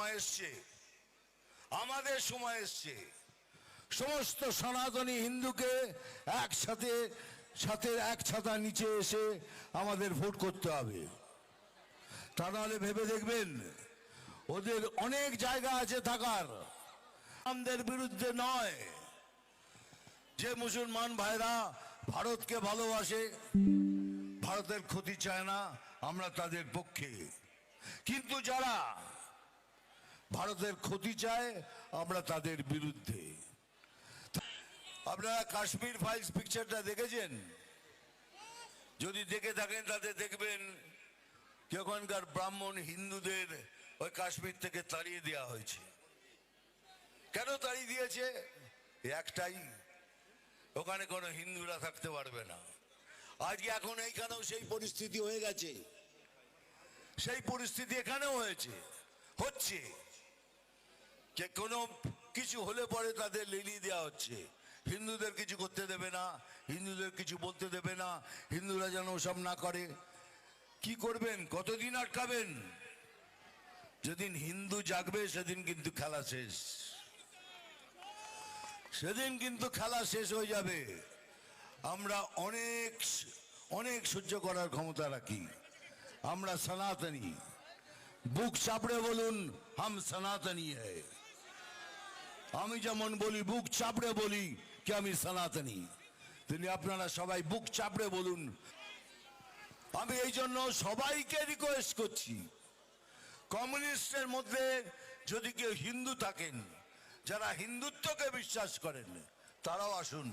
সময় এসছে, আমাদের সময় এসছে সমস্ত সনাতনী হিন্দুকে একসাথে এক ছাতার নিচে এসে আমাদের ভোট করতে হবে। তা নাহলে ভেবে দেখবেন ওদের অনেক জায়গা আছে থাকার, আমাদের বিরুদ্ধে নয়। যে মুসলমান ভাইরা ভারতকে ভালোবাসে, ভারতের ক্ষতি চায় না, আমরা তাদের পক্ষে। কিন্তু যারা ভারতের ক্ষতি চায় আমরা তাদের বিরুদ্ধে। আপনারা কাশ্মীর ফাইলস পিকচারটা দেখেছেন? যদি দেখে থাকেন তাতে দেখবেন ওখানকার ব্রাহ্মণ হিন্দুদের ওই কাশ্মীর থেকে তাড়িয়ে দেওয়া হয়েছে। কেন তাড়িয়ে দিয়েছে? একটাই, ওখানে কোনো হিন্দুরা থাকতে পারবে না। আজকে এখন এইখানেও সেই পরিস্থিতি হয়ে গেছে, সেই পরিস্থিতি এখানেও হচ্ছে যে কোনো কিছু হলে পরে তাদের লিলিয়ে দেওয়া হচ্ছে। হিন্দুদের কিছু করতে দেবে না, হিন্দুদের কিছু বলতে দেবে না, হিন্দুরা যেন ওসব না করে। কি করবেন? কতদিন আটকাবেন? যেদিন হিন্দু জাগবে সেদিন কিন্তু খেলা শেষ, সেদিন কিন্তু খেলা শেষ হয়ে যাবে। আমরা অনেক অনেক সহ্য করার ক্ষমতা রাখি। আমরা সনাতনী, বুক চাপড়ে বলুন হাম সনাতনী হ্যায়। আমি যেমন বলি, বুক চাপড়ে বলি কি আমি সনাতনী, তিনি আপনারা সবাই বুক চাপড়ে বলুন। আমি এই জন্য সবাইকে রিকোয়েস্ট করছি, কমিউনিস্টের মধ্যে যদি কেউ হিন্দু থাকেন, যারা হিন্দুত্বকে বিশ্বাস করেন, তারাও আসুন।